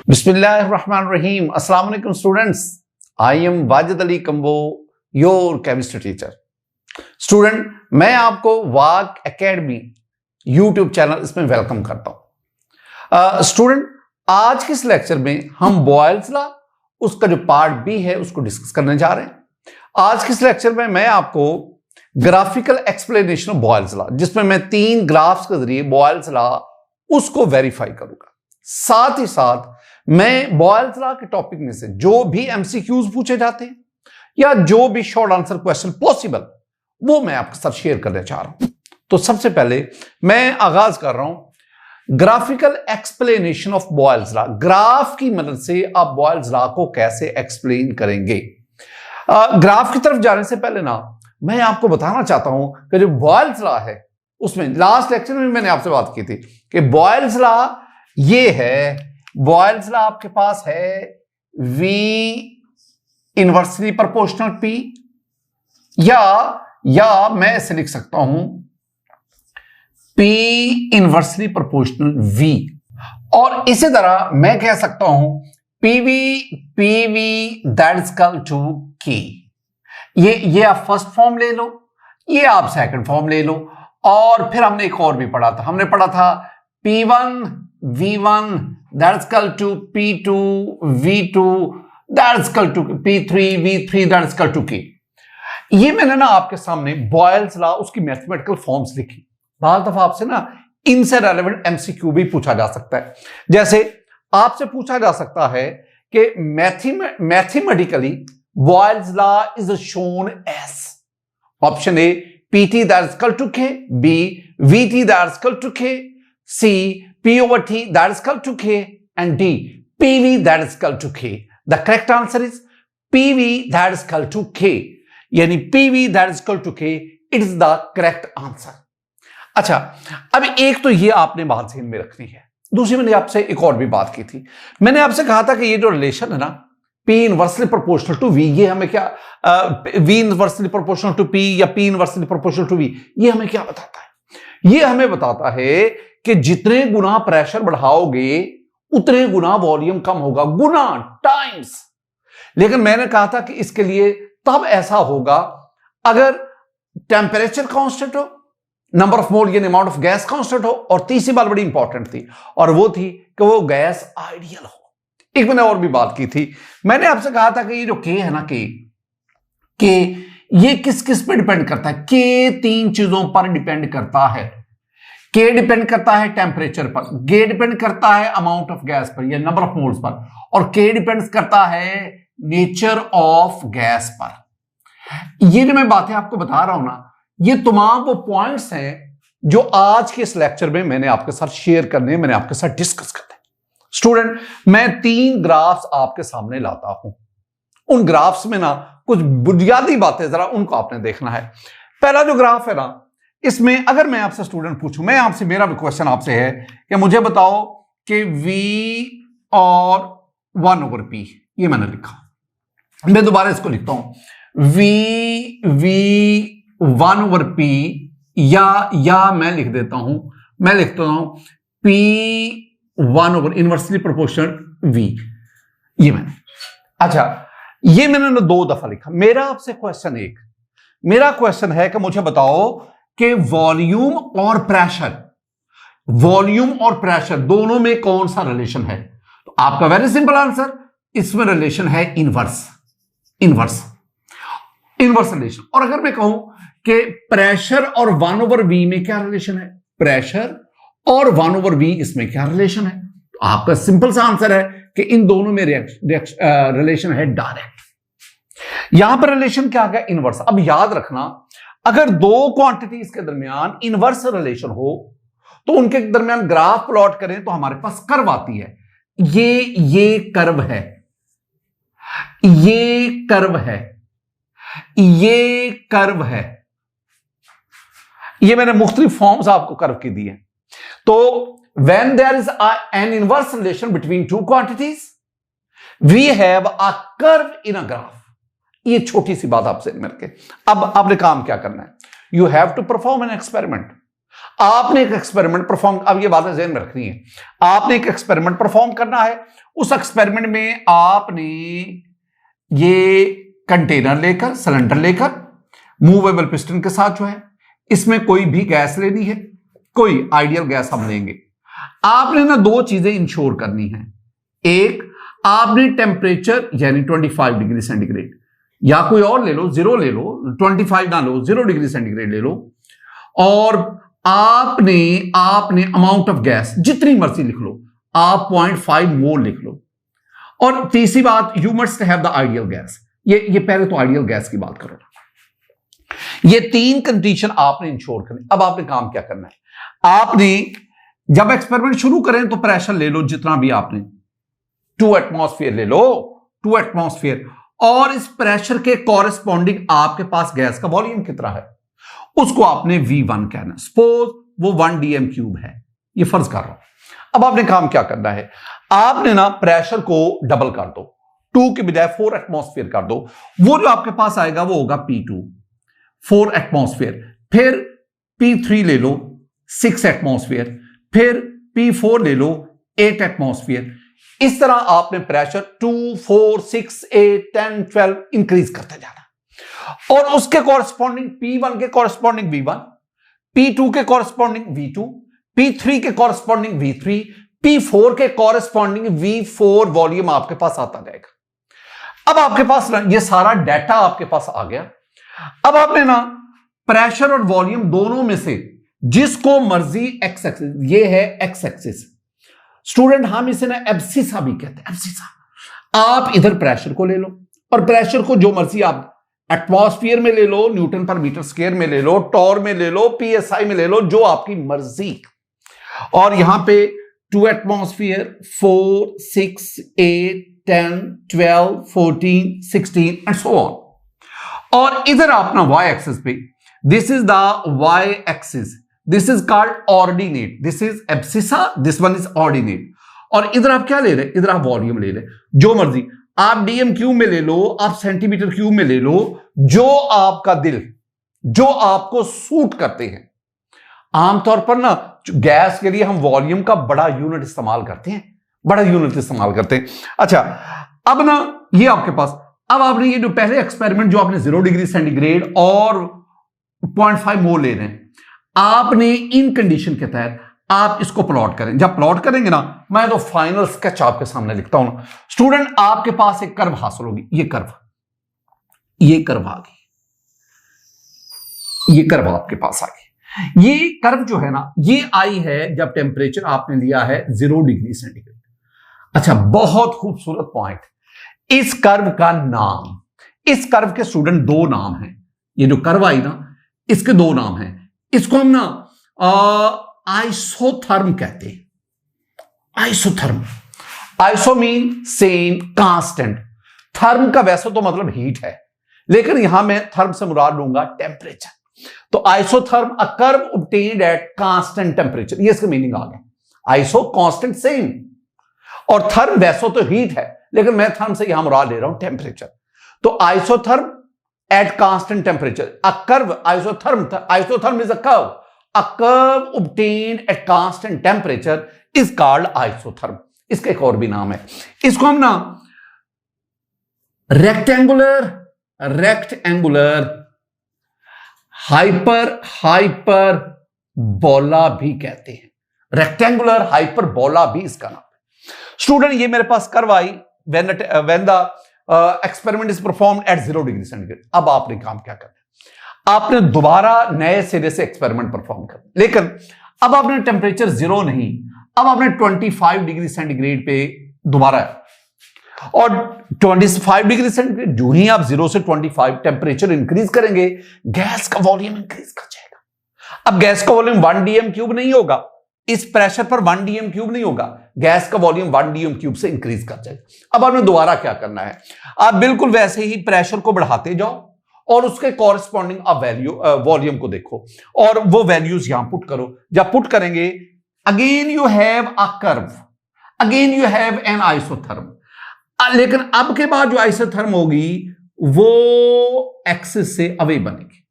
Bismillahirrahmanirrahim. Assalamu alaikum students. I am Wajid Ali Kambo, your chemistry teacher. Student, मैं आपको वाक academy YouTube channel इसमें welcome करता हूं। Student, आज के इस लेक्चर में हम बॉयल्स लॉ उसका जो पार्ट बी है उसको डिस्कस करने जा रहे हैं। आज के इस लेक्चर में मैं आपको graphical explanation of Boyle's law, जिसमें मैं 3 ग्राफ्स के जरिए बॉयल्स लॉ उसको वेरीफाई करूंगा। साथ ही साथ मैं बॉयल्स लॉ के टॉपिक में से जो भी एमसीक्यूज पूछे जाते हैं या जो भी शॉर्ट आंसर क्वेश्चन पॉसिबल, वो मैं आपके साथ शेयर करने चाह रहा हूं। तो सबसे पहले मैं आगाज कर रहा हूं graphical explanation of Boyle's law. Graph की मदद से आप बॉयल्स लॉ को कैसे एक्सप्लेन करेंगे। ग्राफ की तरफ जाने से पहले ना मैं आपको बताना चाहता हूं कि जो बॉयल्स लॉ है उसमें लास्ट लेक्चर में मैंने आपसे बात की थी कि बॉयल्स लॉ ये है, बॉयल्स लॉ आपके पास है V इनवर्सली प्रोपोर्शनल P, या मैं इसे लिख सकता हूं P इनवर्सली प्रोपोर्शनल V, और इसी तरह मैं कह सकता हूं PV that is equal to K। ये आप फर्स्ट फॉर्म ले लो, ये आप सेकंड फॉर्म ले लो, और फिर हमने एक और भी पढ़ा था, हमने पढ़ा था P1 V1 that is equal to P2 V2 that is equal to P3 V3 that is equal to K। ये मैंने ना आपके सामने बॉयल्स लॉ उसकी मैथमेटिकल फॉर्म्स लिखी। बहुत दफा आपसे ना इनसे रेलेवेंट एमसीक्यू भी पूछा जा सकता है। जैसे आपसे पूछा जा सकता है कि mathematically Boyle's law is shown as option a PT that is equal to K, B VT that is equal to K, C P over T that is equal to K, and D PV that is equal to K। The correct answer is PV that is equal to K, यानी PV that is equal to K, it is the correct answer। अच्छा, अब एक तो ये आपने बात ध्यान में रखनी है। दूसरी मैंने आपसे एक और भी बात की थी, मैंने आपसे कहा था कि ये जो रिलेशन है ना P inversely proportional to V, ये हमें क्या V inversely proportional to P या P inversely proportional to V, ये हमें क्या बताता है? ये हमें बताता है कि जितने गुना प्रेशर बढ़ाओगे उतने गुना वॉल्यूम कम होगा, गुना टाइम्स। लेकिन मैंने कहा था कि इसके लिए तब ऐसा होगा अगर टेम्परेचर कांस्टेंट हो, नंबर ऑफ मोल यानी अमाउंट ऑफ गैस कांस्टेंट हो, और तीसरी बात बड़ी इंपॉर्टेंट थी और वो थी कि वो गैस आइडियल हो। एक मैंने और भी बात की थी, मैंने आपसे कहा था कि ये जो के है ना, के ये किस किस पे डिपेंड करता है? के 3 चीजों पर डिपेंड करता है। के डिपेंड करता है टेम्परेचर पर, के डिपेंड करता है अमाउंट ऑफ गैस पर या नंबर ऑफ मोल्स पर, और के डिपेंड करता है नेचर ऑफ गैस पर। ये जो मैं बातें आपको बता रहा हूं ना, ये तमाम वो पॉइंट्स हैं जो आज के इस लेक्चर में मैंने आपके साथ शेयर करने, मैंने आपके साथ डिस्कस करने। स्टूडेंट, मैं 3 ग्राफ्स आपके सामने लाता हूं। उन ग्राफ्स में ना कुछ बुनियादी बातें जरा उनको आपने देखना है। पहला जो ग्राफ है ना, इसमें अगर मैं आपसे स्टूडेंट पूछूं, मैं आपसे, मेरा भी क्वेश्चन आपसे है कि मुझे बताओ कि V और 1/P, ये मैंने लिखा, मैं दोबारा इसको लिखता हूं V 1/P, या मैं लिख देता हूं, मैं लिखता हूं P 1 इनवर्सली प्रोपोर्शनल V। ये मैंने, अच्छा, ये मैंने 2 दफा लिखा। मेरा आपसे क्वेश्चन मेरा क्वेश्चन है कि मुझे बताओ कि वॉल्यूम और प्रेशर दोनों में कौन सा रिलेशन है? तो आपका वेरी सिंपल आंसर, इसमें रिलेशन है इनवर्स रिलेशन। और अगर मैं कहूं कि प्रेशर और 1/V में क्या रिलेशन है, प्रेशर और 1/V इसमें क्या रिलेशन है, तो आपका सिंपल सा आंसर है कि इन दोनों में रिलेशन है डायरेक्ट। यहां पर रिलेशन क्या है, इनवर्स। अब याद रखना, अगर 2 क्वांटिटीज के दरमियान इनवर्स रिलेशन हो तो उनके दरमियान ग्राफ प्लॉट करें तो हमारे पास कर्व आती है। ये कर्व है, ये कर्व है, ये कर्व है। ये मैंने मुख्तलिफ फॉर्म्स आपको कर्व की दी है। तो when there is an inverse relation between 2 quantities, we have a curve in a graph। ये छोटी सी बात आपसे मिलके, अब आपने काम क्या करना है, you have to perform an experiment. आपने एक एक्सपेरिमेंट परफॉर्म, अब ये बातें ज़हन में रखनी है, आपने एक एक्सपेरिमेंट परफॉर्म करना है। उस एक्सपेरिमेंट में आपने ये कंटेनर लेकर, सिलेंडर लेकर, मूवेबल पिस्टन के साथ जो है इसमें कोई भी गैस लेनी है, कोई आइडियल गैस हम लेंगे। आपने ना दो चीजें इंश्योर करनी है। एक, आपने टेम्परेचर यानी 25 डिग्री सेंटीग्रेड, या कोई और ले लो, 0 ले लो, 25 ना लो, 0 डिग्री सेंटीग्रेड ले लो। और आपने अमाउंट ऑफ गैस जितनी मर्जी लिख लो, आप 0.5 मोल लिख लो। और तीसरी बात, you must have the ideal gas. ये पहले तो आइडियल गैस की बात करो ना। ये तीन कंडीशन आपने इंश्योर करनी। अब आपने काम क्या करना है, आपने जब एक्सपेरिमेंट शुरू करें तो प्रेशर ले लो जितना भी आपने, 2 एटमॉस्फेयर ले लो, 2 एटमॉस्फेयर, और इस प्रेशर के कॉरेस्पॉन्डिंग आपके पास गैस का वॉल्यूम कितना है उसको आपने V1 कहना। सपोज वो 1 dm³ है, ये फर्ज कर रहा हूं। अब आपने काम क्या करना है, आपने ना प्रेशर को डबल कर दो, 2 के बजाय 4 एटमॉस्फेयर कर दो। वो जो आपके पास आएगा वो होगा P2, 4 एटमॉस्फेयर। फिर P3 ले लो, 6 एटमॉस्फेयर। फिर P4 ले लो, 8 एटमॉस्फेयर। इस तरह आपने प्रेशर 2, 4, 6, 8, 10, 12 इंक्रीज करते जाना, और उसके कॉरेस्पॉन्डिंग P1 के कॉरेस्पॉन्डिंग V1, P2 के कॉरेस्पॉन्डिंग V2, P3 के कॉरेस्पॉन्डिंग V3, P4 के कॉरेस्पॉन्डिंग V4 वॉल्यूम आपके पास आता जाएगा। अब आपके पास ना ये सारा डाटा आपके पास आ गया। अब आपने ना प्रेशर और वॉल्यूम दोनों में से जिसको मर्जी एक्स एक्सिस, ये है एक्स एक्सिस, स्टूडेंट हम इसे ना एब्सिसा भी कहते हैं, एब्सिसा। आप इधर प्रेशर को ले लो, और प्रेशर को जो मर्जी आप एटमॉस्फेयर में ले लो, न्यूटन पर मीटर स्क्वायर में ले लो, टॉर में ले लो, PSI में ले लो, जो आपकी मर्जी। और यहां पे 2 एटमॉस्फेयर, 4, 6, 8, 10, 12, 14, 16 एंड सो ऑन। और इधर अपना y एक्सिस पे, this is the y axis, this is called ordinate, this is abscissa, this one is ordinate. और इधर आप क्या ले रहे, इधर आप वॉल्यूम ले रहे, जो मर्जी आप dm³ में ले लो, आप cm³ में ले लो, जो आपका दिल, जो आपको सूट करते हैं। आमतौर पर ना गैस के लिए हम वॉल्यूम का बड़ा यूनिट इस्तेमाल करते हैं, बड़ा यूनिट इस्तेमाल करते हैं। अच्छा, अब ना ये आपके पास, अब आपने ये जो पहले एक्सपेरिमेंट जो आपने 0 डिग्री सेंटीग्रेड और 0.5 मोल ले रहे हैं, आपने इन कंडीशन के तहत आप इसको प्लॉट करें। जब प्लॉट करेंगे ना, मैं तो फाइनल स्केच आपके सामने लिखता हूं। स्टूडेंट, आपके पास एक कर्व हासिल होगी, ये कर्व आ गई, ये कर्व आपके पास आ गई। ये कर्व जो है ना, ये आई है जब टेम्परेचर आपने लिया है 0 डिग्री सेंटीग्रेड। अच्छा, बहुत खूबसूरत पॉइंट, इस कर्व का नाम, इस कर्व के स्टूडेंट 2 नाम हैं। ये जो कर्व आई ना, इसके 2 नाम हैं। इसको हम ना आइसोथर्म कहते हैं, isotherm. Iso mean same, constant. Therm का वैसे तो मतलब हीट है, लेकिन यहां मैं थर्म से मुराद लूंगा टेम्परेचर। तो isotherm, a curve obtained at constant temperature, ये इसका मीनिंग आ गया। आइसो कांस्टेंट सेम, और थर्म वैसे तो हीट है, लेकिन मैं थर्म से यहां मुराद ले रहा हूं टेम्परेचर। तो isotherm at constant temperature, a curve, isotherm is a curve obtained at constant temperature is called isotherm। इसका एक और भी नाम है, इसको हम ना रेक्टेंगुलर हाइपरबोला भी कहते हैं। रेक्टेंगुलर हाइपरबोला भी इसका नाम है। स्टूडेंट, ये मेरे पास कर्व आई when the experiment is performed at 0 degree centigrade. अब आपने काम क्या करना, आपने दोबारा नए सिरे से एक्सपेरिमेंट परफॉर्म कर, लेकिन अब आपने टेम्परेचर 0 नहीं, अब आपने 25 डिग्री सेंटीग्रेड पे दोबारा, और 25 डिग्री सेंटीग्रेड जो ही आप 0 से 25 टेम्परेचर इंक्रीज करेंगे, गैस का वॉल्यूम इंक्रीज कर जाएगा। अब गैस का वॉल्यूम 1 dm³ नहीं होगा, इस प्रेशर पर 1 dm³ नहीं होगा, गैस का वॉल्यूम 1 dm³ से इंक्रीज कर जाएगा। अब आपने दोबारा क्या करना है, आप बिल्कुल वैसे ही प्रेशर को बढ़ाते जाओ, और उसके कॉरेस्पॉन्डिंग आप वॉल्यूम को देखो, और वो वैल्यूज यहां पुट करो। जब पुट करेंगे, again you have a curve, again you have an isotherm. लेकिन अब के बाद जो आइसोथर्म होगी वो एक्सिस से अवे बनेगी।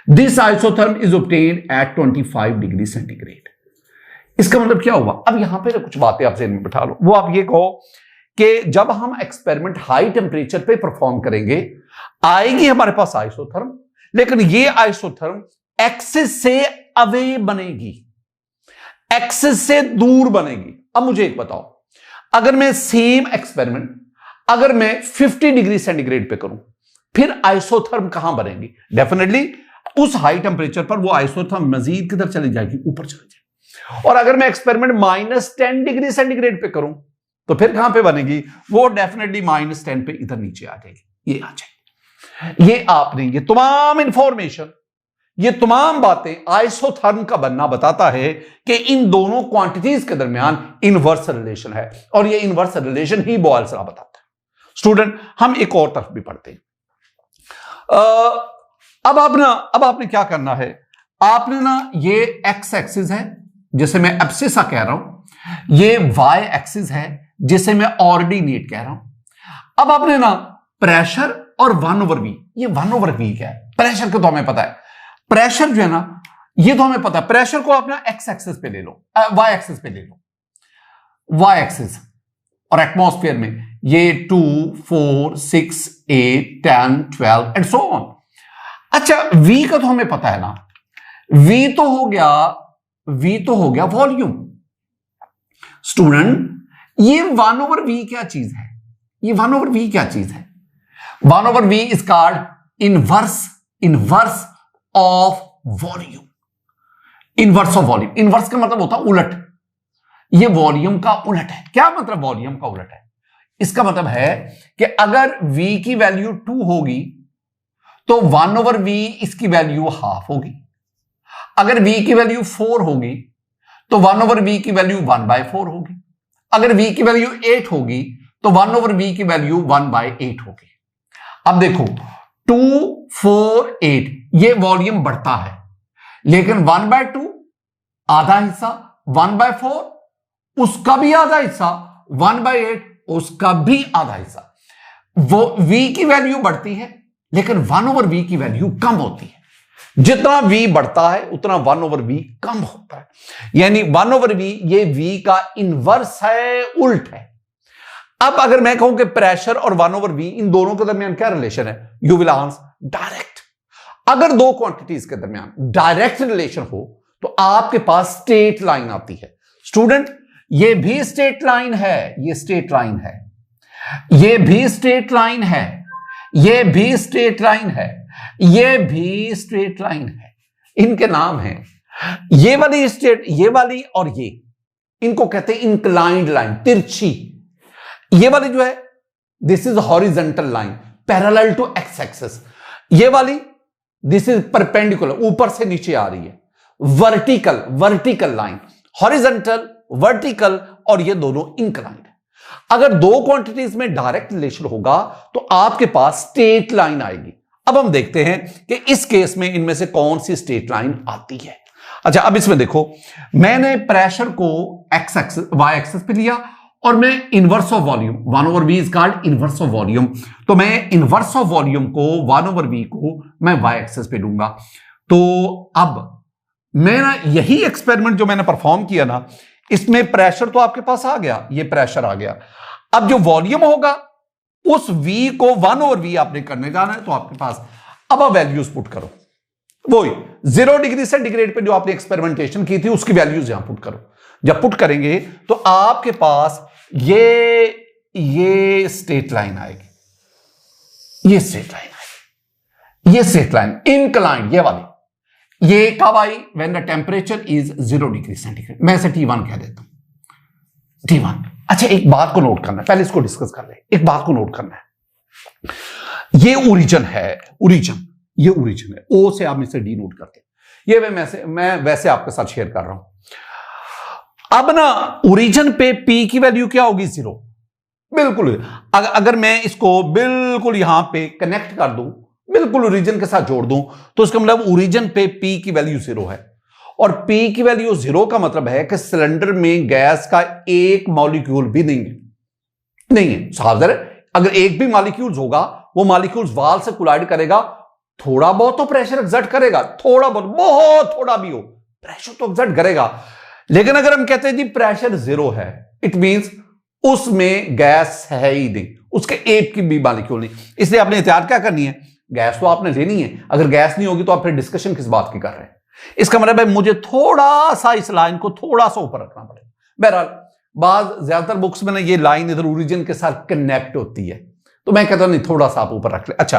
This isotherm is obtained at 25 degree centigrade. इसका मतलब क्या हुआ? अब यहां पे कुछ बातें आप ज़हन में बिठा लो। वो आप ये कहो कि जब हम एक्सपेरिमेंट हाई टेम्परेचर पे परफॉर्म करेंगे, आएगी हमारे पास आइसोथर्म, लेकिन ये आइसोथर्म एक्सिस से अवे बनेगी, एक्सिस से दूर बनेगी। अब मुझे एक बताओ, अगर मैं सेम एक्सपेरिमेंट अगर मैं 50 डिग्री सेंटीग्रेड पे करूं, फिर आइसोथर्म कहां बनेगी? डेफिनेटली उस हाई टेम्परेचर पर वो आइसोथर्म मजीद किधर चली जाएगी? ऊपर चली जाएगी। और अगर मैं एक्सपेरिमेंट -10 डिग्री सेंटीग्रेड पे करूं, तो फिर कहां पे बनेगी? वो डेफिनेटली -10 पे इधर नीचे आ जाएगी, ये आ जाएगी। ये आपने ये तमाम इंफॉर्मेशन, ये तमाम बातें आइसोथर्म का बनना बताता है कि इन दोनों क्वांटिटीज के दरमियान इनवर्स रिलेशन है, और ये इनवर्स रिलेशन ही बॉयल्स लॉ बताता है। स्टूडेंट, हम एक और तरफ भी पढ़ते हैं। अब आपने क्या करना है? आपने ना ये एक्स एक्सिस है जिसे मैं एब्सिसा कह रहा हूं, ये वाई एक्सिस है जिसे मैं ऑर्डिनेट कह रहा हूं। अब आपने ना प्रेशर और 1/v, ये 1/v क्या है? प्रेशर को तो हमें पता है, प्रेशर जो है ना ये तो हमें पता है। प्रेशर को आप ना एक्स एक्सिस पे ले लो, वाई एक्सिस पे ले लो, वाई एक्सिस, और एटमॉस्फेयर में ये 2, 4, 6, 8, 10, 12 एंड सो ऑन। अच्छा, v का तो हमें पता है ना, v तो हो गया वॉल्यूम। स्टूडेंट, ये 1/v क्या चीज है? ये 1/v क्या चीज है? 1/v is called inverse of volume. Inverse of volume, inverse का मतलब होता है उलट। ये वॉल्यूम का उलट है। क्या मतलब वॉल्यूम का उलट है? इसका मतलब है कि अगर v की वैल्यू 2 होगी तो 1/v इसकी वैल्यू हाफ होगी। अगर v की वैल्यू 4 होगी तो 1/v की वैल्यू 1/4 होगी। अगर v की वैल्यू 8 होगी तो 1/v की वैल्यू 1/8 होगी। अब देखो 2, 4, 8 ये वॉल्यूम बढ़ता है, लेकिन 1/2 आधा हिस्सा, 1/4 उसका भी आधा हिस्सा, 1/8 उसका भी आधा हिस्सा। वो v की वैल्यू बढ़ती है, लेकिन 1/v की वैल्यू कम होती है। जितना v बढ़ता है उतना 1/v कम होता है। यानी 1/v ये v का इनवर्स है, उल्ट है। अब अगर मैं कहूं कि प्रेशर और 1/v इन दोनों के दरमियान क्या रिलेशन है, यू विल आंसर डायरेक्ट। अगर दो क्वांटिटीज के दरमियान डायरेक्ट रिलेशन हो तो आपके पास स्ट्रेट लाइन आती है। स्टूडेंट, ये भी स्ट्रेट लाइन है, ये स्ट्रेट लाइन है, ये भी स्ट्रेट लाइन है, ये भी स्ट्रेट लाइन है, ये भी स्ट्रेट लाइन है। इनके नाम हैं ये वाली स्ट्रेट, ये वाली और ये, इनको कहते हैं इंक्लाइंड लाइन, तिरछी। ये वाली जो है this is horizontal line parallel to X axis. ये वाली दिस इज परपेंडिकुलर, ऊपर से नीचे आ रही है, वर्टिकल लाइन, हॉरिजॉन्टल, वर्टिकल, और ये दोनों इंक्लाइंड। अगर दो क्वांटिटीज में डायरेक्ट रिलेशन होगा तो आपके पास स्ट्रेट लाइन आएगी। अब हम देखते हैं कि इस केस में इनमें से कौन सी स्ट्रेट लाइन आती है। अच्छा, अब इसमें देखो, मैंने प्रेशर को एक्स एक्सिस, वाई एक्सिस पे लिया, और मैं inverse of volume, 1/v is called inverse of volume, तो मैं इनवर्स ऑफ वॉल्यूम को 1/v को मैं वाई एक्सिस पे लूंगा। तो अब मैं ना यही एक्सपेरिमेंट जो मैंने परफॉर्म किया ना, इसमें प्रेशर तो आपके पास आ गया, ये प्रेशर आ गया। अब जो वॉल्यूम होगा उस v को 1/v आपने करने जाना है, तो आपके पास अब आप वैल्यूज पुट करो, वही 0 डिग्री सेंटीग्रेड पे जो आपने एक्सपेरिमेंटेशन की थी उसकी वैल्यूज यहां पुट करो। जब पुट करेंगे तो आपके पास ये स्ट्रेट लाइन आएगी, ये स्ट्रेट लाइन आएगी, ये स्ट्रेट लाइन इंक्लाइंड, ये वाली। ये कब आई? When the temperature is 0 degree centigrade. मैं इसे T1 कह देता हूं, T1। अच्छा, एक बात को नोट करना है, पहले इसको डिस्कस कर ले। एक बात को नोट करना है, ये ओरिजिन है, ये ओरिजिन है, O से आप इसे डी नोट करते हैं। ये मैं वैसे आपके साथ शेयर कर रहा हूं। अब ना ओरिजिन पे P की वैल्यू क्या होगी? 0। बिल्कुल। अगर मैं इसको बिल्कुल यहां पे कनेक्ट कर दूं, बिल्कुल ओरिजिन के साथ जोड़ दूं, तो इसका मतलब ओरिजिन पे P की वैल्यू 0 है, और P की वैल्यू 0 का मतलब है कि सिलेंडर में गैस का एक मॉलिक्यूल भी नहीं है। साहब, अगर एक भी मॉलिक्यूल्स होगा, वो मॉलिक्यूल्स वाल से कोलाइड करेगा, थोड़ा बहुत तो प्रेशर एक्सर्ट करेगा, थोड़ा बहुत, बहुत थोड़ा भी हो प्रेशर तो एक्सर्ट करेगा। लेकिन अगर हम कहते हैं जी प्रेशर 0 है, इट मींस उसमें गैस है ही नहीं, उसके एक की भी मालिक्यूल नहीं। इसलिए आपने एहतियात क्या करनी है, गैस तो आपने लेनी है। अगर गैस नहीं होगी तो आप फिर डिस्कशन किस बात की कर रहे हैं। इसका मतलब है मुझे थोड़ा सा इस लाइन को थोड़ा सा ऊपर रखना पड़ेगा। बहरहाल ज्यादातर बुक्स में ना ये लाइन इधर ओरिजिन के साथ कनेक्ट होती है, तो मैं कहता हूं नहीं थोड़ा सा आप ऊपर रख ले। अच्छा,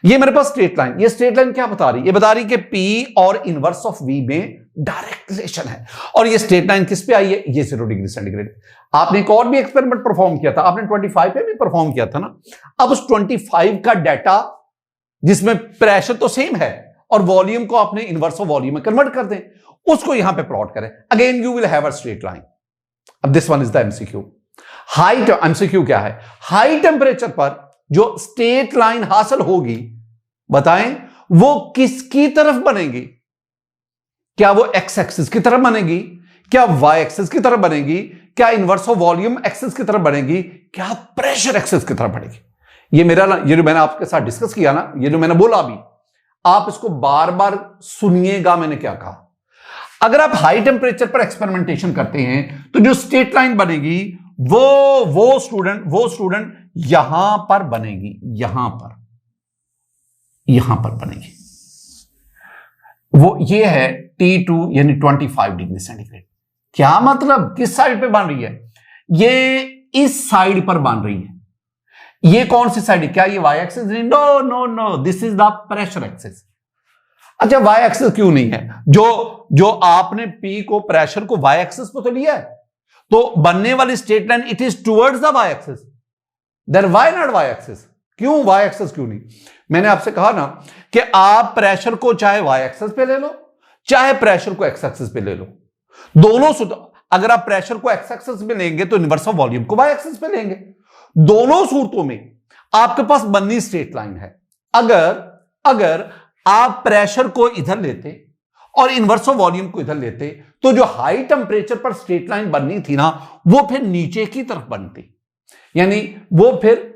ये मेरे पास स्ट्रेट लाइन, ये स्ट्रेट लाइन क्या बता रही है, ये बता रही है कि P और इनवर्स ऑफ V में डायरेक्ट रिलेशन है। और ये स्ट्रेट लाइन किस पे आई है, ये 0 डिग्री सेंटीग्रेड। आपने एक और भी एक्सपेरिमेंट परफॉर्म किया था, आपने 25 पे भी परफॉर्म किया था ना। अब उस 25 का डाटा जिसमें प्रेशर तो सेम है और वॉल्यूम को आपने इनवर्स ऑफ वॉल्यूम में कन्वर्ट कर दें, उसको यहां पे प्लॉट करें। Again you will have a straight line. अब this one is the MCQ. हाई एमसीक्यू क्या है, हाई टेम्परेचर पर जो स्ट्रेट लाइन हासिल होगी, बताएं वो किसकी तरफ बनेगी? क्या वो एक्स एक्सिस की तरफ बनेगी, क्या वाई एक्सिस की तरफ बनेगी, क्या इनवर्स ऑफ वॉल्यूम एक्सिस की तरफ बनेगी, क्या प्रेशर एक्सिस की तरफ बनेगी? ये जो मैंने आपके साथ डिस्कस किया ना, ये जो मैंने बोला अभी, आप इसको बार बार सुनिएगा मैंने क्या कहा। अगर आप हाई टेम्परेचर पर एक्सपेरिमेंटेशन करते हैं तो जो स्ट्रेट लाइन बनेगी वो स्टूडेंट यहां पर बनेगी, यहां पर बनेगी। वो ये है T2 यानी 25 डिग्री सेंटीग्रेड। क्या मतलब, किस साइड पे बन रही है? ये इस साइड पर बन रही है। ये कौन सी साइड है? क्या ये Y axis? No, this is the pressure axis. अच्छा, वाई एक्सिस क्यों नहीं है? जो आपने P को, प्रेशर को वाई एक्सिस पर तो लिया है, तो बनने वाली straight line it is towards the Y axis. Then why not Y axis? क्यों वाई एक्सिस क्यों नहीं? मैंने आपसे कहा ना कि आप प्रेशर को चाहे वाई एक्सिस पे ले लो, चाहे प्रेशर को एक्स एक्सिस पे ले लो, दोनों अगर आप प्रेशर को एक्स एक्सिस पे लेंगे तो इनवर्स ऑफ वॉल्यूम को वाई एक्सिस पे लेंगे। दोनों सूरतों में आपके पास बननी स्ट्रेट लाइन है। अगर आप प्रेशर को इधर लेते और इनवर्स ऑफ वॉल्यूम को इधर लेते तो जो हाई टेम्परेचर पर स्ट्रेट लाइन बननी थी ना, वो फिर नीचे की तरफ बनती, यानी वो फिर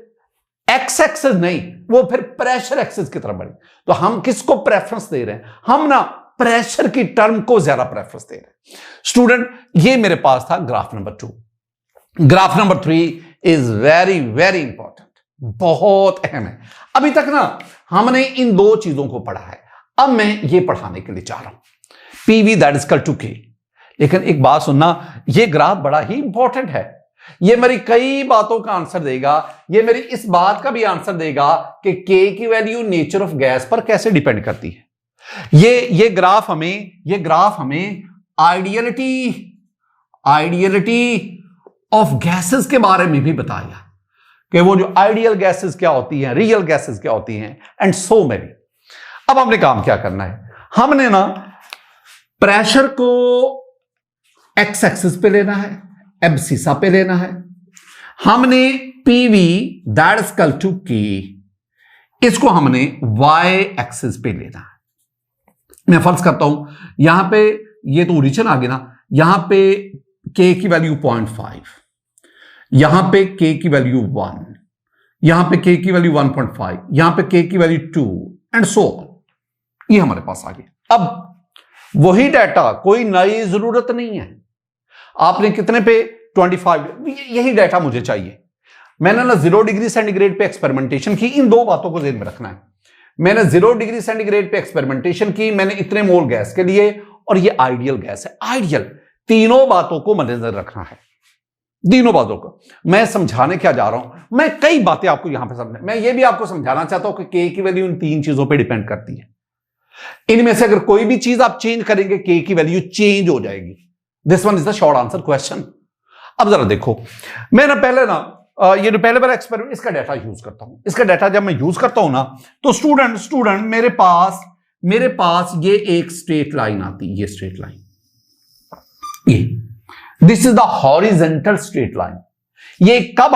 एक्स एक्सिस नहीं, वो फिर प्रेशर एक्सिस की तरफ बनी। तो हम किसको प्रेफरेंस दे रहे हैं? हम ना प्रेशर की टर्म को ज्यादा प्रेफरेंस दे रहे हैं। स्टूडेंट, ये मेरे पास था graph number 2। Graph number 3 is very very important, बहुत अहम है। अभी तक ना हमने इन दो चीजों को पढ़ा है, अब मैं ये पढ़ाने के लिए चाह रहा हूं, PV that is equal to K। लेकिन एक बात सुनना, ये ग्राफ बड़ा ही इंपॉर्टेंट है। ये मेरी कई बातों का आंसर देगा। ये मेरी इस बात का भी आंसर देगा कि K की वैल्यू नेचर ऑफ गैस पर कैसे डिपेंड करती है। ये ग्राफ हमें आइडियलिटी ऑफ गैसेस के बारे में भी बताया कि वो जो आइडियल गैसेस क्या होती हैं, रियल गैसेस क्या होती हैं, एंड सो मेनी। अब हमने काम क्या करना है, हमने ना प्रेशर को एक्स एक्सिस पे लेना है, एब्सिसा पे लेना है। हमने PV that is equal to K, इसको हमने वाई एक्सिस पे लेना है। मैं फर्ज करता हूं यहां पे ये तो ओरिजिन आ गया ना, यहां पे K की वैल्यू 0.5, यहां पे K की वैल्यू 1, यहां पे K की वैल्यू 1.5, यहां पे K की वैल्यू 2 एंड सो ऑन। ये हमारे पास आ गया। अब वही डाटा, कोई नई जरूरत नहीं है। आपने कितने पे 25, यही डाटा मुझे चाहिए। मैंने ना 0 डिग्री सेंटीग्रेड पे एक्सपेरिमेंटेशन की, इन दो बातों को ध्यान में रखना है। मैंने 0 डिग्री सेंटीग्रेड पे एक्सपेरिमेंटेशन की, मैंने इतने मोल गैस के लिए, और ये आइडियल गैस है। आइडियल, तीनों बातों को मद्देनजर रखना है, तीनों बातों को। मैं समझाने क्या जा रहा हूं, मैं कई बातें आपको यहां पे समझ, मैं ये भी आपको समझाना चाहता हूं कि K की वैल्यू इन 3 चीजों पे डिपेंड करती है। इनमें से अगर कोई भी चीज आप चेंज करेंगे, K की वैल्यू चेंज हो जाएगी। This one is the short answer question. अब जरा देखो, मैं ना पहले ना ये जो पहले वाला एक्सपेरिमेंट, इसका डाटा यूज करता हूं। इसका डाटा जब मैं यूज करता हूं ना, तो स्टूडेंट मेरे पास ये एक स्ट्रेट लाइन आती है, ये स्ट्रेट लाइन, ये this is the horizontal straight line. ये तब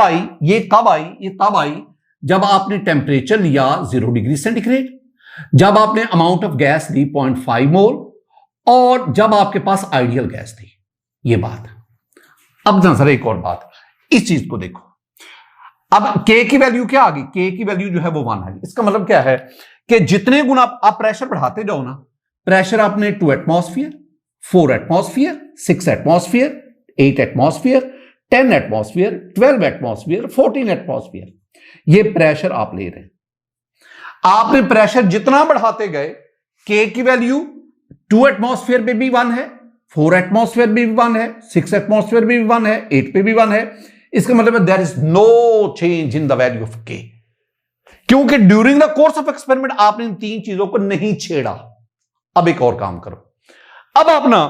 आई जब आपने टेम्परेचर लिया 0 डिग्री सेंटीग्रेड, जब आपने अमाउंट ऑफ गैस दी 0.5 मोल, और जब आपके पास आइडियल गैस थी। ये बात। अब नजर एक और बात, इस चीज को देखो। अब K की वैल्यू क्या आ गई? K की वैल्यू जो है वो 1 आ गई। इसका मतलब क्या है कि जितने गुना आप प्रेशर बढ़ाते जाओ ना, प्रेशर आपने 2 atmosphere, 4 atmosphere, 6 atmosphere, 8 atmosphere, 10 atmosphere, 12 atmosphere, 14 atmosphere, ये प्रेशर आप ले रहे हैं। आपने प्रेशर जितना बढ़ाते गए, के की वैल्यू 2 एटमॉस्फेयर पे भी 1 है, 4 एटमॉस्फेयर पे भी 1 है, 6 एटमॉस्फेयर पे भी 1 है, 8 पे भी 1 है। इसका मतलब there is no change in the value of K, क्योंकि during the course of experiment आपने इन 3 चीजों को नहीं छेड़ा। अब एक और काम करो, अब आप ना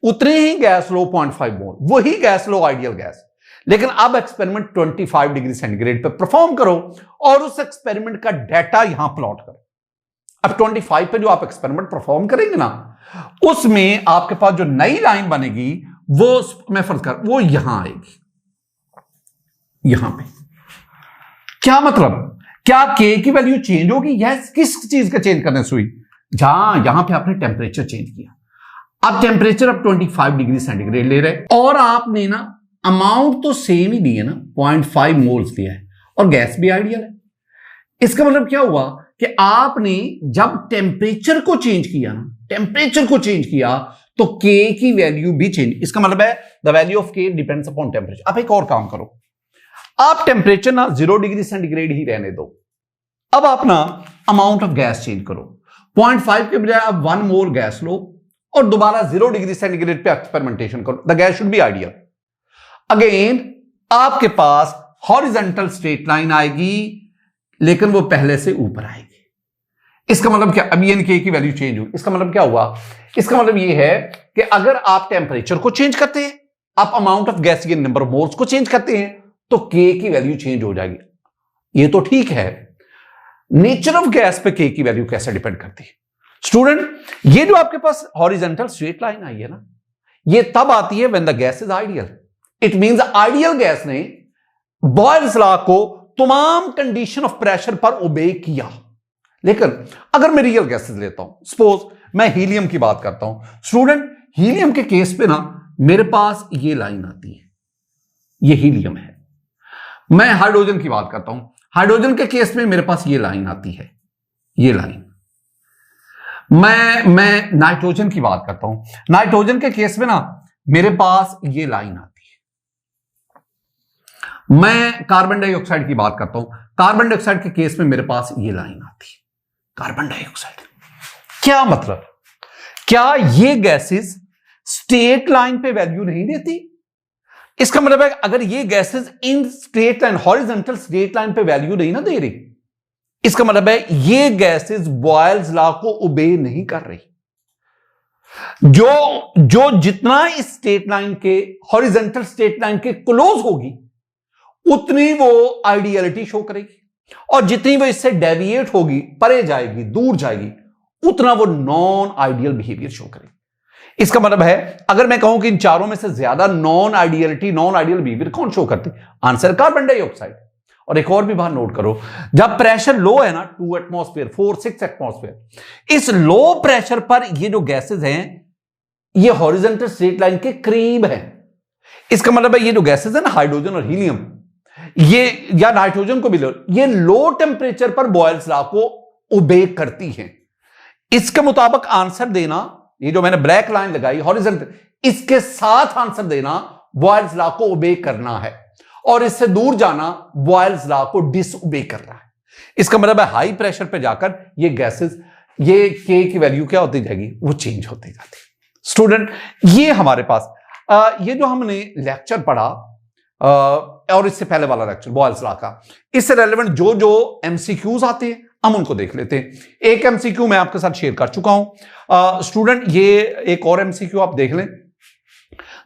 उतने ही गैस लो 0.5 मोल, वही गैस लो आइडियल गैस, लेकिन अब एक्सपेरिमेंट 25 डिग्री सेंटीग्रेड पे परफॉर्म करो और उस एक्सपेरिमेंट का डाटा यहां प्लॉट करो। अब 25 पे जो आप एक्सपेरिमेंट परफॉर्म करेंगे ना, उसमें आपके पास जो नई लाइन बनेगी वो मैं फर्ज कर वो यहां आएगी, यहां पे। क्या मतलब, क्या के की वैल्यू चेंज होगी? यस। किस चीज का चेंज करने से हुई? जहां यहां पे आपने टेम्परेचर चेंज किया। अब टेम्परेचर अब 25 डिग्री सेंटीग्रेड ले रहे, और आपने ना अमाउंट तो सेम ही दिया ना, 0.5 मोल्स दिया है, और गैस भी आइडियल है। इसका मतलब क्या हुआ कि आपने जब टेम्परेचर को चेंज किया ना, टेम्परेचर को चेंज किया तो के की वैल्यू भी चेंज। इसका मतलब है द वैल्यू ऑफ के डिपेंड्स अपॉन टेम्परेचर। आप एक और काम करो, आप टेम्परेचर ना 0 डिग्री सेंटीग्रेड ही रहने दो। अब आप ना अमाउंट ऑफ गैस चेंज करो, 0.5 के बजाय आप 1 मोल गैस लो और दोबारा 0 डिग्री सेंटीग्रेड पे एक्सपेरिमेंटेशन करो। The gas should be ideal. Again आपके पास हॉरिजॉन्टल स्ट्रेट लाइन आएगी, लेकिन वो पहले से ऊपर आएगी। इसका मतलब क्या? अब ये के की वैल्यू चेंज हुई। इसका मतलब क्या हुआ? इसका मतलब ये है कि अगर आप टेम्परेचर को चेंज करते हैं, आप अमाउंट ऑफ गैस के नंबर ऑफ मोल्स को चेंज करते हैं, तो के की वैल्यू चेंज हो जाएगी। ये तो ठीक है, नेचर ऑफ गैस पे के की वैल्यू कैसे डिपेंड करती है? स्टूडेंट, ये जो आपके पास हॉरिजॉन्टल स्ट्रेट लाइन आई है ना, ये तब आती है when the gas is ideal. It means ideal gas ने बॉयल्स लॉ को तमाम कंडीशन ऑफ प्रेशर पर ओबे किया। लेकिन अगर मैं रियल गैसेस लेता हूं, सपोज मैं हीलियम की बात करता हूं। स्टूडेंट, हीलियम के केस पे ना मेरे पास ये लाइन आती है, ये हीलियम है। मैं हाइड्रोजन की बात करता हूं, हाइड्रोजन के केस में मेरे पास ये लाइन आती है, ये लाइन। मैं नाइट्रोजन की बात करता हूं, नाइट्रोजन के केस में ना मेरे पास ये लाइन आती है। मैं कार्बन डाइऑक्साइड की बात करता हूं, कार्बन डाइऑक्साइड के केस में मेरे पास ये लाइन आती है, कार्बन डाइऑक्साइड। क्या मतलब, क्या ये गैसेस स्ट्रेट लाइन पे वैल्यू नहीं देती? इसका मतलब है अगर ये gases in straight line, horizontal straight line पे वैल्यू नहीं ना दे रही, इसका मतलब है ये गैसेस बॉयल्स लॉ को ओबे नहीं कर रही। जो जितना इस स्ट्रेट लाइन के, हॉरिजॉन्टल स्ट्रेट लाइन के क्लोज होगी, उतनी वो आइडियलिटी शो करेगी, और जितनी वो इससे डेविएट होगी, परे जाएगी, दूर जाएगी, उतना वो नॉन आइडियल बिहेवियर शो करेगी। इसका मतलब है अगर मैं कहूं कि इन चारों में से ज्यादा non ideality, non ideal behaviour कौन शो करती? Answer carbon dioxide. और एक और भी बात नोट करो, जब प्रेशर लो है ना, 2 एटमॉस्फेयर, 4, 6 एटमॉस्फेयर, इस लो प्रेशर पर ये जो गैसेस हैं, ये हॉरिजॉन्टल स्ट्रेट लाइन के करीब है। इसका मतलब है ये जो गैसेस है ना, हाइड्रोजन और हीलियम, ये या नाइट्रोजन को भी लो, ये लो टेम्परेचर पर बॉयल्स लॉ को ओबे करती हैं। इसके मुताबिक आंसर देना, ये जो मैंने ब्लैक लाइन लगाई हॉरिजॉन्टल, इसके साथ आंसर देना बॉयल्स लॉ को ओबे करना है, और इससे दूर जाना बॉयल्स लॉ को डिसओबे करना है। इसका मतलब है हाई प्रेशर पे जाकर ये गैसेस, ये के की वैल्यू क्या होती जाएगी? वो चेंज होती जाती है। स्टूडेंट, ये हमारे पास ये जो हमने लेक्चर पढ़ा, और इससे पहले वाला लेक्चर बॉयल्स लॉ का, इससे रेलेवेंट जो एमसीक्यूज आते हैं हम उनको देख लेते हैं। एक एमसीक्यू मैं आपके साथ शेयर कर चुका हूं। स्टूडेंट, ये एक और एमसीक्यू आप देख लें।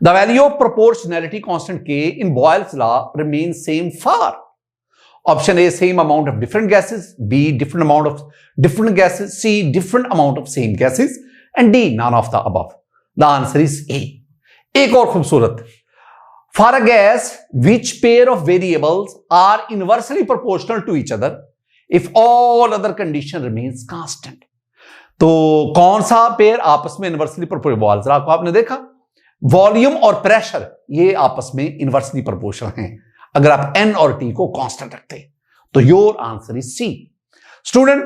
The value of proportionality constant के in Boyle's law remain same for option A same amount of different gases, B different amount of different gases, C different amount of same gases, and D none of the above. The answer is A. एक और खूबसूरत, for a gas which pair of variables are inversely proportional to each other if all other condition remains constant। तो कौन सा pair आपस में inversely proportional? आपको आपने देखा वॉल्यूम और प्रेशर, ये आपस में इनवर्सली प्रोपोर्शनल हैं अगर आप n और t को कांस्टेंट रखते हैं। तो your answer is C. Student,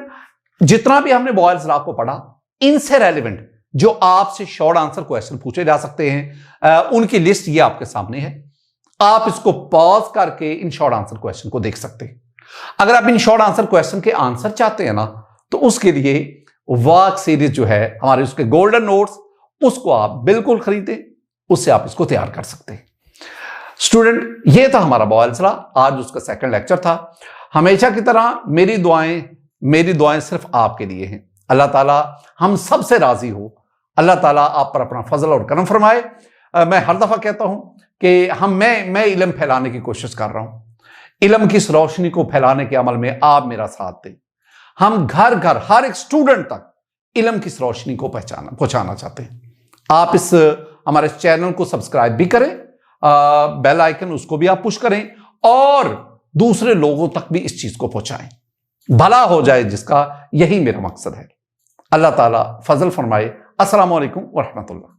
जितना भी हमने बॉयल्स लॉ को पढ़ा, इनसे रेलिवेंट जो आपसे शॉर्ट आंसर क्वेश्चन पूछे जा सकते हैं, उनकी लिस्ट ये आपके सामने है। आप इसको पॉज करके इन शॉर्ट आंसर क्वेश्चन को देख सकते हैं। अगर आप इन शॉर्ट आंसर क्वेश्चन के आंसर चाहते हैं ना, तो उसके लिए वर्क सीरीज जो है हमारे, उसके गोल्डन नोट्स, उसको आप बिल्कुल खरीदें, उससे आप इसको तैयार कर सकते हैं। स्टूडेंट, ये था हमारा बॉयल्स लॉ, आज उसका सेकंड लेक्चर था। हमेशा की तरह मेरी दुआएं सिर्फ आपके लिए हैं। अल्लाह ताला हम सबसे राजी हो, अल्लाह ताला आप पर अपना फजल और करम फरमाए। मैं हर दफा कहता हूं कि मैं इल्म फैलाने की कोशिश कर रहा हूं। इल्म की इस रोशनी को फैलाने के अमल में आप मेरा साथ दें। हम घर घर हर एक स्टूडेंट तक इल्म की इस रोशनी को पहुंचाना चाहते हैं। आप इस हमारे चैनल को सब्सक्राइब भी करें, बेल आइकन उसको भी आप पुश करें, और दूसरे लोगों तक भी इस चीज को पहुंचाएं। भला हो जाए जिसका, यही मेरा मकसद है। अल्लाह ताला फजल फरमाए। अस्सलाम वालेकुम व रहमतुल्लाह।